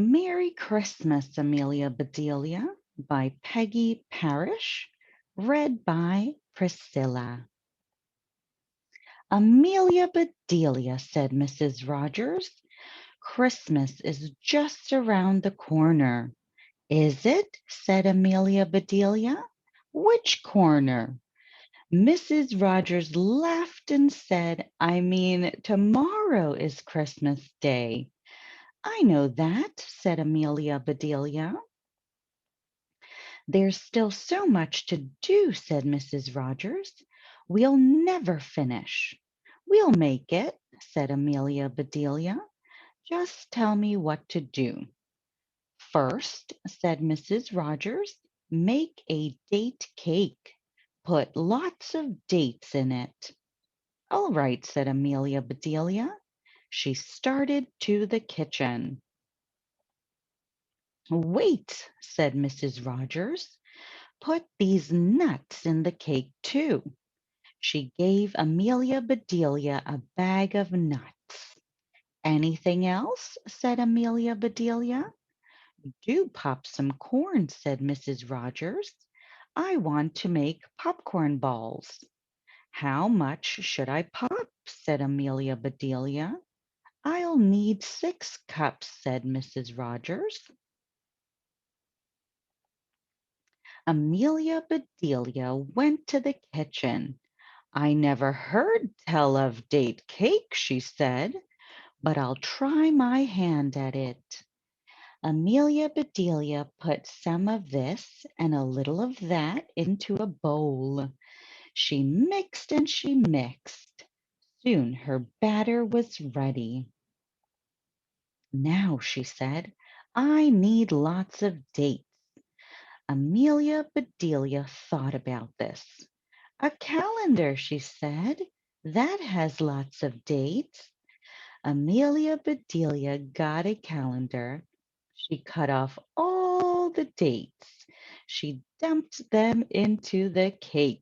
Merry Christmas, Amelia Bedelia by Peggy Parish, read by Priscilla. Amelia Bedelia, said Mrs. Rogers, Christmas is just around the corner. Is it? Said Amelia Bedelia. Which corner? Mrs. Rogers laughed and said, I mean, tomorrow is Christmas Day. I know that, said Amelia Bedelia. There's still so much to do, said Mrs. Rogers. We'll never finish. We'll make it, said Amelia Bedelia. Just tell me what to do. First, said Mrs. Rogers, make a date cake. Put lots of dates in it. All right, said Amelia Bedelia. She started to the kitchen. Wait, said Mrs. Rogers. Put these nuts in the cake too. She gave Amelia Bedelia a bag of nuts. Anything else? Said Amelia Bedelia. Do pop some corn, said Mrs. Rogers. I want to make popcorn balls. How much should I pop? Said Amelia Bedelia. I'll need 6 cups, said Mrs. Rogers. Amelia Bedelia went to the kitchen. I never heard tell of date cake, she said, but I'll try my hand at it. Amelia Bedelia put some of this and a little of that into a bowl. She mixed and she mixed. Soon her batter was ready. Now, she said, I need lots of dates. Amelia Bedelia thought about this. A calendar, she said, that has lots of dates. Amelia Bedelia got a calendar. She cut off all the dates. She dumped them into the cake.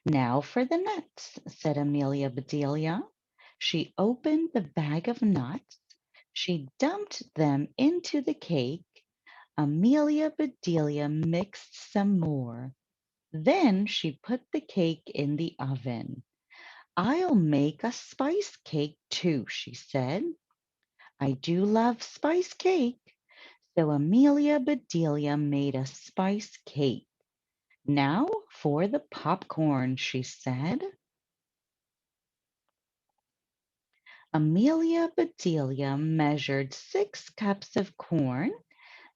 Now for the nuts, said Amelia Bedelia. She opened the bag of nuts. She dumped them into the cake. Amelia Bedelia mixed some more. Then she put the cake in the oven. I'll make a spice cake too, she said. I do love spice cake. So Amelia Bedelia made a spice cake. Now for the popcorn, she said. Amelia Bedelia measured 6 cups of corn.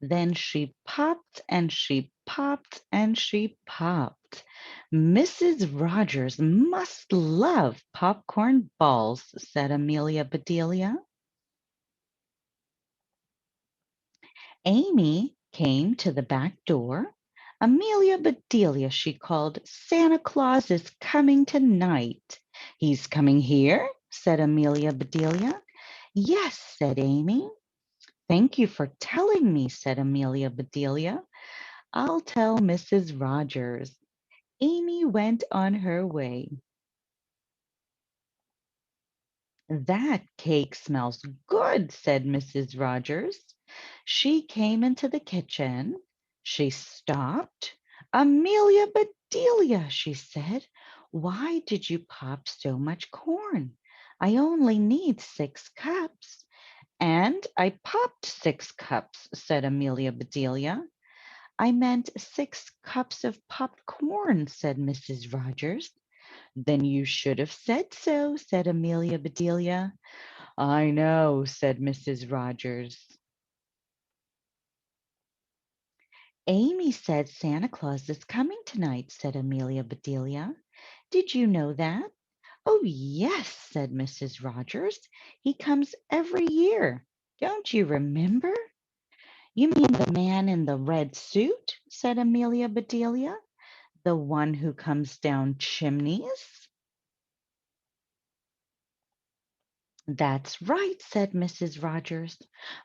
Then she popped and she popped and she popped. Mrs. Rogers must love popcorn balls, said Amelia Bedelia. Amy came to the back door. Amelia Bedelia, she called, Santa Claus is coming tonight. He's coming here, said Amelia Bedelia. Yes, said Amy. Thank you for telling me, said Amelia Bedelia. I'll tell Mrs. Rogers. Amy went on her way. That cake smells good, said Mrs. Rogers. She came into the kitchen. She stopped. Amelia Bedelia, she said, why did you pop so much corn? I only need 6 cups. And I popped 6 cups, said Amelia Bedelia. I meant 6 cups of popped corn, said Mrs. Rogers. Then you should have said so, said Amelia Bedelia. I know, said Mrs. Rogers. Amy said Santa Claus is coming tonight, said Amelia Bedelia. Did you know that? Oh, yes, said Mrs. Rogers. He comes every year. Don't you remember? You mean the man in the red suit, said Amelia Bedelia. The one who comes down chimneys? That's right, said Mrs. Rogers.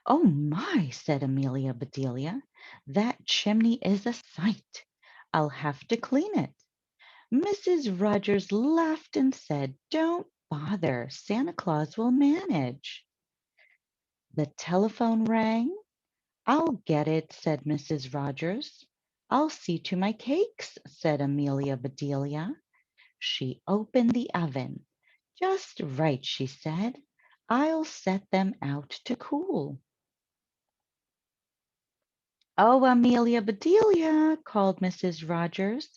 Oh my, said Amelia Bedelia. That chimney is a sight. I'll have to clean it. Mrs. Rogers laughed and said, Don't bother. Santa Claus will manage. The telephone rang. "I'll get it," said Mrs. Rogers. "I'll see to my cakes," said Amelia Bedelia. She opened the oven. "Just right," she said. "I'll set them out to cool." "Oh, Amelia Bedelia," called Mrs. Rogers.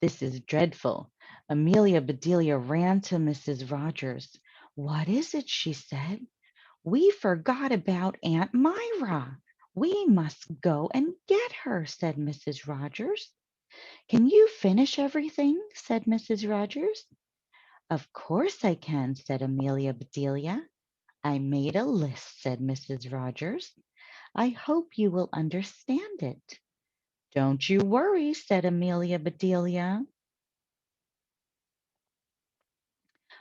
"This is dreadful." Amelia Bedelia ran to Mrs. Rogers. "What is it?" she said. "We forgot about Aunt Myra. We must go and get her," said Mrs. Rogers. "Can you finish everything?" said Mrs. Rogers. "Of course I can," said Amelia Bedelia. "I made a list," said Mrs. Rogers. "I hope you will understand it." "Don't you worry," said Amelia Bedelia.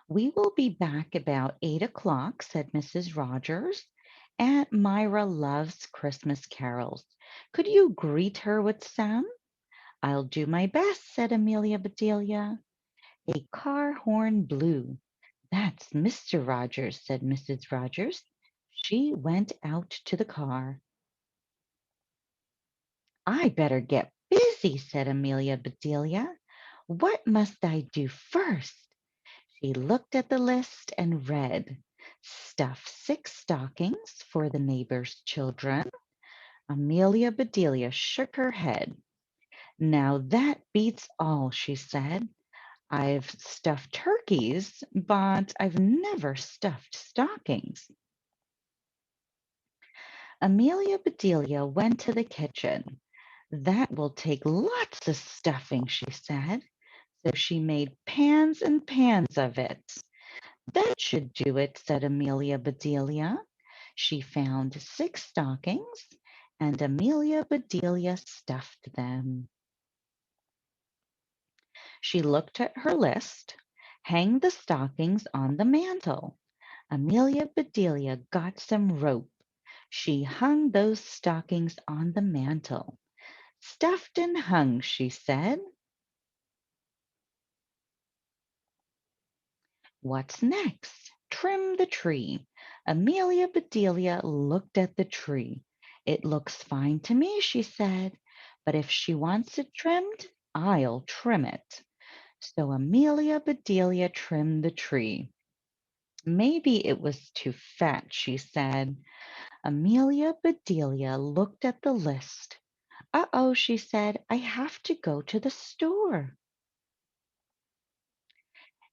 "We will be back about 8 o'clock," said Mrs. Rogers. "Aunt Myra loves Christmas carols. Could you greet her with some?" "I'll do my best," said Amelia Bedelia. A car horn blew. "That's Mr. Rogers," said Mrs. Rogers. She went out to the car. "I better get busy," said Amelia Bedelia. "What must I do first?" She looked at the list and read, "Stuff 6 stockings for the neighbor's children." Amelia Bedelia shook her head. "Now that beats all," she said. "I've stuffed turkeys, but I've never stuffed stockings." Amelia Bedelia went to the kitchen. "That will take lots of stuffing," she said. So she made pans and pans of it. "That should do it," said Amelia Bedelia. She found 6 stockings, and Amelia Bedelia stuffed them. She looked at her list. "Hang the stockings on the mantel." Amelia Bedelia got some rope. She hung those stockings on the mantel. "Stuffed and hung," she said. "What's next?" "Trim the tree." Amelia Bedelia looked at the tree. "It looks fine to me," she said, "but if she wants it trimmed, I'll trim it." So Amelia Bedelia trimmed the tree. "Maybe it was too fat," she said. Amelia Bedelia looked at the list. "Uh-oh," she said, "I have to go to the store."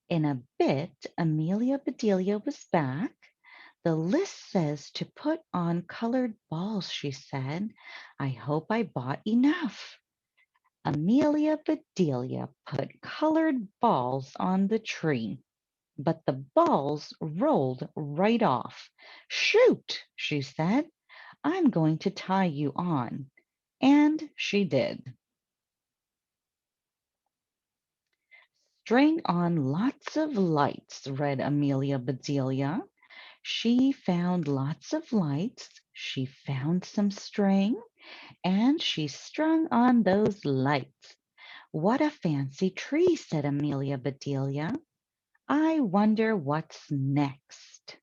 In a bit, Amelia Bedelia was back. "The list says to put on colored balls," she said. "I hope I bought enough." Amelia Bedelia put colored balls on the tree, but the balls rolled right off. "Shoot," she said. "I'm going to tie you on." And she did. "String on lots of lights," read Amelia Bedelia. She found lots of lights. She found some string, and she strung on those lights. "What a fancy tree," said Amelia Bedelia. "I wonder what's next."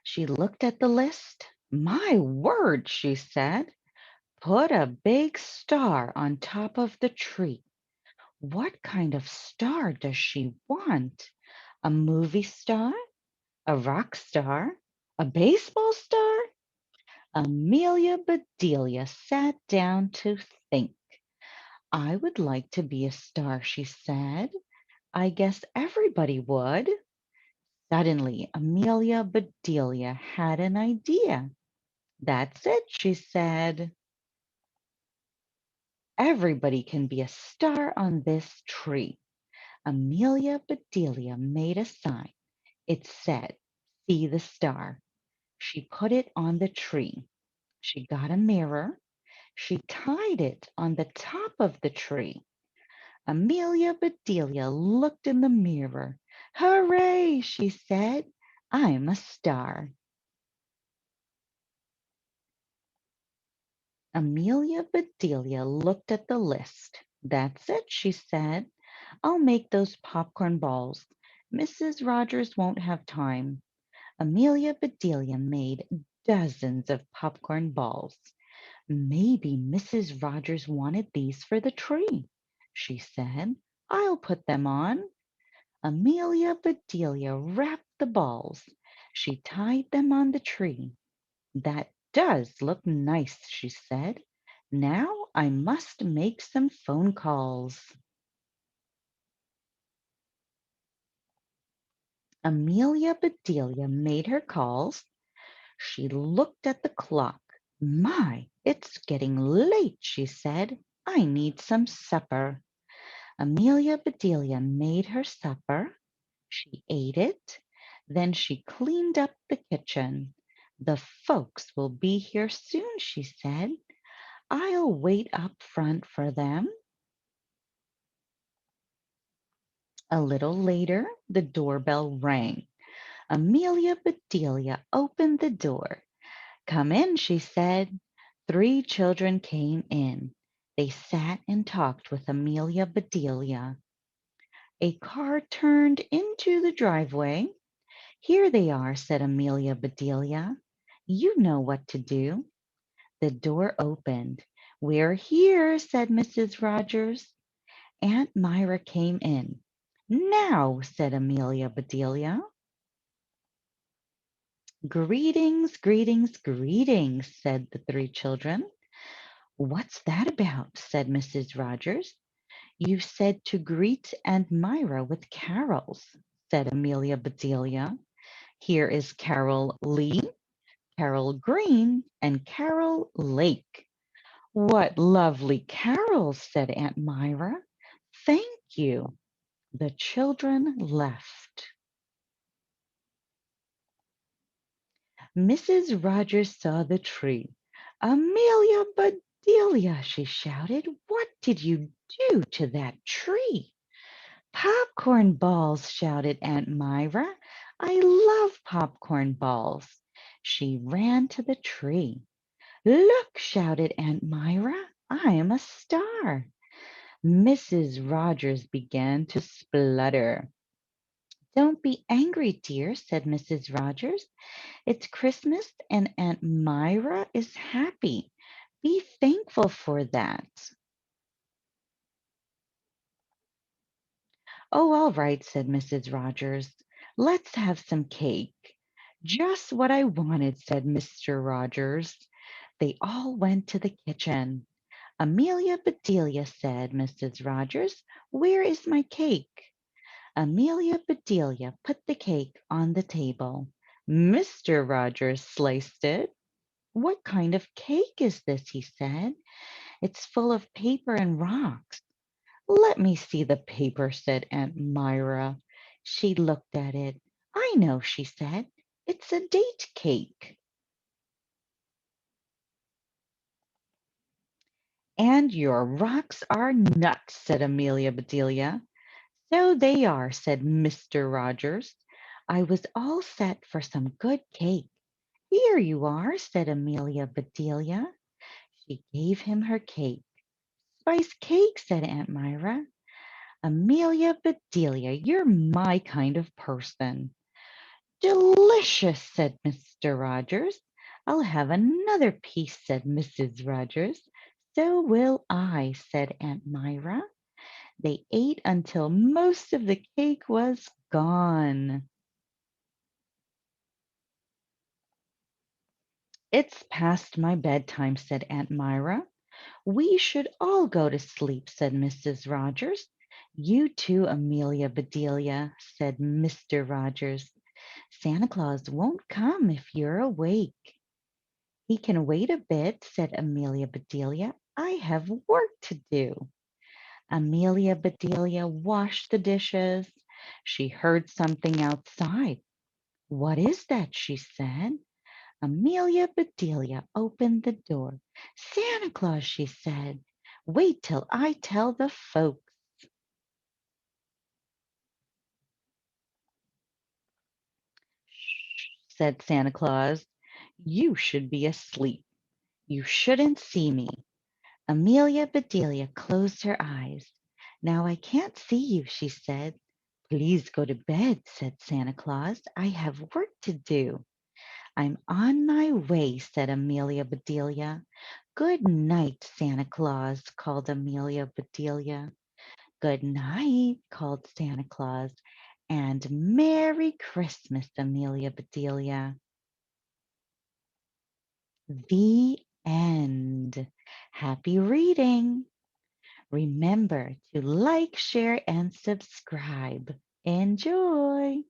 She looked at the list. "My word," she said. "Put a big star on top of the tree." What kind of star does she want? A movie star? A rock star? A baseball star? Amelia Bedelia sat down to think. "I would like to be a star," she said. "I guess everybody would." Suddenly, Amelia Bedelia had an idea. "That's it," she said. "Everybody can be a star on this tree." Amelia Bedelia made a sign. It said, "See the star." She put it on the tree. She got a mirror. She tied it on the top of the tree. Amelia Bedelia looked in the mirror. "Hooray," she said. "I'm a star." Amelia Bedelia looked at the list. "That's it," she said. "I'll make those popcorn balls. Mrs. Rogers won't have time." Amelia Bedelia made dozens of popcorn balls. Maybe Mrs. Rogers wanted these for the tree, she said. I'll put them on. Amelia Bedelia wrapped the balls. She tied them on the tree. That does look nice, she said. Now I must make some phone calls. Amelia Bedelia made her calls. She looked at the clock. My, it's getting late, she said. I need some supper. Amelia Bedelia made her supper. She ate it. Then she cleaned up the kitchen. The folks will be here soon, she said. I'll wait up front for them. A little later, the doorbell rang. Amelia Bedelia opened the door. Come in, she said. Three children came in. They sat and talked with Amelia Bedelia. A car turned into the driveway. Here they are, said Amelia Bedelia. You know what to do. The door opened. We're here, said Mrs. Rogers. Aunt Myra came in. Now, said Amelia Bedelia. Greetings, greetings, greetings, said the three children. What's that about? Said Mrs. Rogers. You said to greet Aunt Myra with carols, said Amelia Bedelia. Here is Carol Lee, Carol Green, and Carol Lake. What lovely carols, said Aunt Myra. Thank you. The children left. Mrs. Rogers saw the tree. Amelia Bedelia, she shouted, what did you do to that tree? Popcorn balls, shouted Aunt Myra. I love popcorn balls. She ran to the tree. Look, shouted Aunt Myra, I am a star. Mrs. Rogers began to splutter. Don't be angry, dear, said Mrs. Rogers. It's Christmas and Aunt Myra is happy. Be thankful for that. Oh, all right, said Mrs. Rogers. Let's have some cake. Just what I wanted, said Mr. Rogers. They all went to the kitchen. Amelia Bedelia, said Mrs. Rogers, where is my cake? Amelia Bedelia put the cake on the table. Mr. Rogers sliced it. What kind of cake is this? He said. It's full of paper and rocks. Let me see the paper, said Aunt Myra. She looked at it. I know, she said. It's a date cake. And your rocks are nuts, said Amelia Bedelia. So they are, said Mr. Rogers. I was all set for some good cake. Here you are, said Amelia Bedelia. She gave him her cake. Spice cake, said Aunt Myra. Amelia Bedelia, you're my kind of person. Delicious, said Mr. Rogers. I'll have another piece, said Mrs. Rogers. So will I, said Aunt Myra. They ate until most of the cake was gone. It's past my bedtime, said Aunt Myra. We should all go to sleep, said Mrs. Rogers. You too, Amelia Bedelia, said Mr. Rogers. Santa Claus won't come if you're awake. He can wait a bit, said Amelia Bedelia. I have work to do. Amelia Bedelia washed the dishes. She heard something outside. What is that? She said. Amelia Bedelia opened the door. Santa Claus, she said. Wait till I tell the folks. Shh, said Santa Claus. You should be asleep. You shouldn't see me. Amelia Bedelia closed her eyes. Now I can't see you, she said. Please go to bed, said Santa Claus. I have work to do. I'm on my way, said Amelia Bedelia. Good night, Santa Claus, called Amelia Bedelia. Good night, called Santa Claus. And Merry Christmas, Amelia Bedelia. The end. Happy reading. Remember to like, share, and subscribe. Enjoy.